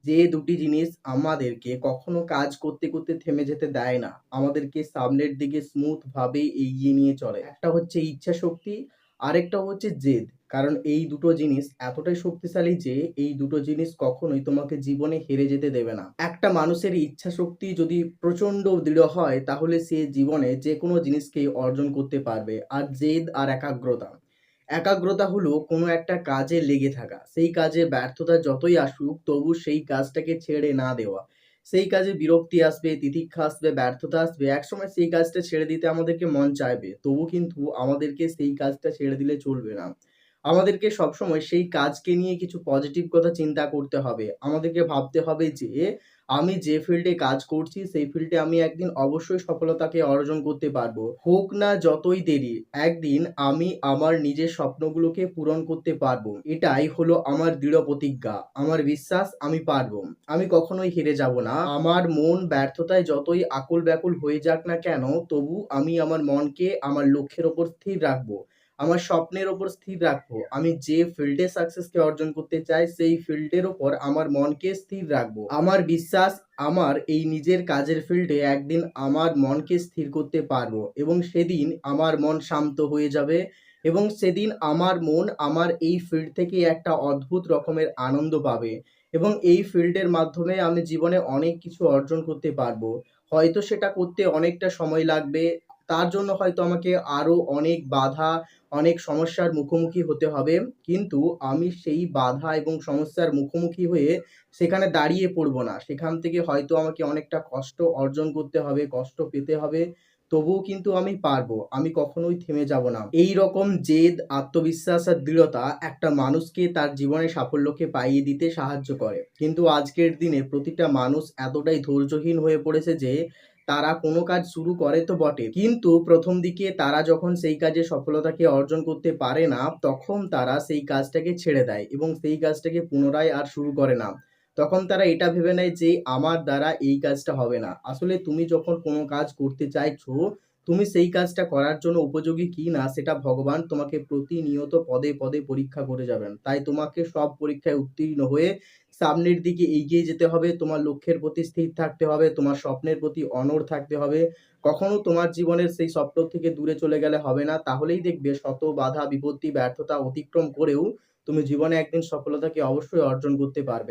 যে দুটি জিনিস আমাদেরকে কখনো কাজ করতে, করতে থেমে যেতে দেয় না। আমাদেরকে সামনের দিকে স্মুথ ভাবে এগিয়ে নিয়ে চলে। একটা হচ্ছে ইচ্ছাশক্তি, আরেকটা হচ্ছে জেদ। কারণ এই দুটো জিনিস এতটাই শক্তিশালী যে এই দুটো জিনিস কখনোই তোমাকে জীবনে হেরে যেতে দেবে না। একটা মানুষের ইচ্ছাশক্তি যদি প্রচন্ড দৃঢ় হয় তাহলে সে জীবনে যেকোনো জিনিসকেই অর্জন করতে পারবে। আর জেদ আর একাগ্রতা। একাগ্রতা হলো কোনো একটা কাজে লেগে থাকা। সেই কাজে ব্যর্থতা যতই আসুক তবু সেই কাজটাকে ছেড়ে না দেওয়া। সেই কাজে বিরক্তি আসবে, তিতিক্ষা আসবে, ব্যর্থতা আসবে। একসময় সেই কাজটা ছেড়ে দিতে আমাদেরকে মন চাইবে। তবু কিন্তু আমাদেরকে সেই কাজটা ছেড়ে দিলে চলবে না। আমাদেরকে সবসময় সেই কাজকে নিয়ে কিছু পজিটিভ কথা চিন্তা করতে হবে। আমাদেরকে ভাবতে হবে যে আমি যে ফিল্ডে কাজ করছি সেই ফিল্ডে আমি একদিন অবশ্যই সফলতাকে অর্জন করতে পারবো। হোক না যতই দেরি, একদিন আমি আমার নিজের স্বপ্নগুলোকে পূরণ করতে পারবো। এটাই হলো আমার দৃঢ় প্রতিজ্ঞা। আমার বিশ্বাস আমি পারবো। আমি কখনোই হেরে যাব না। আমার মন ব্যর্থতায় যতই আকুল ব্যাকুল হয়ে যাক না কেন, তবু আমি আমার মনকে আমার লক্ষ্যের উপর স্থির রাখবো। আমার স্বপ্নের উপর স্থির রাখবো। আমি যে ফিল্ডে সাকসেসকে অর্জন করতে চাই সেই ফিল্ডের উপর আমার মনকে স্থির রাখবো। আমার বিশ্বাস আমার এই নিজের কাজের ফিল্ডে একদিন আমার মনকে স্থির করতে পারবো এবং সেদিন আমার মন শান্ত হয়ে যাবে এবং সেদিন আমার মন আমার এই ফিল্ড থেকে একটা অদ্ভুত রকমের আনন্দ পাবে এবং এই ফিল্ডের মাধ্যমে আমি জীবনে অনেক কিছু অর্জন করতে পারবো। হয়তো সেটা করতে অনেকটা সময় লাগবে। তার জন্য হয়তো আমাকে আরো অনেক বাধা, অনেক সমস্যার মুখোমুখি হতে হবে। কিন্তু আমি সেই বাধা এবং সমস্যার মুখোমুখি হয়ে সেখানে দাঁড়িয়ে পড়বো না। সেখান থেকে হয়তো আমাকে অনেকটা কষ্ট অর্জন করতে হবে, কষ্ট পেতে হবে। তবুও কিন্তু আমি পারবো। আমি কখনোই থেমে যাবো না। এইরকম জেদ, আত্মবিশ্বাস আর দৃঢ়তা একটা মানুষকে তার জীবনে সাফল্যকে পাইয়ে দিতে সাহায্য করে। কিন্তু আজকের দিনে প্রতিটা মানুষ এতটাই ধৈর্যহীন হয়ে পড়েছে যে তারা কোনো কাজ শুরু করে তো বটে। কিন্তু ১ম দিকে তারা যখন সেই কাজে সফলতাকে অর্জন করতে পারে না, তখন তারা সেই কাজটাকে ছেড়ে দেয় এবং সেই কাজটাকে পুনরায় আর শুরু করে না। তখন তারা এটা ভেবে নেয় যে আমার দ্বারা এই কাজটা হবে না। আসলে তুমি যখন কোনো কাজ করতে চাইছো, তুমি সেই কাজটা করার জন্য উপযোগী কিনা সেটা ভগবান তোমাকে প্রতিনিয়ত পদে, পদে পরীক্ষা করে যাবেন। তাই তোমাকে সব পরীক্ষায় উত্তীর্ণ হয়ে সামনের দিকে এগিয়ে যেতে হবে। তোমার লক্ষ্যের প্রতি স্থির থাকতে হবে, তোমার স্বপ্নের প্রতি অনড় থাকতে হবে। কখনো তোমার জীবনের সেই স্বপ্ন থেকে দূরে চলে গেলে হবে না। তাহলেই দেখবে শত বাধা, বিপত্তি, ব্যর্থতা অতিক্রম করেও তুমি জীবনে একদিন সফলতাকে অবশ্যই অর্জন করতে পারবে।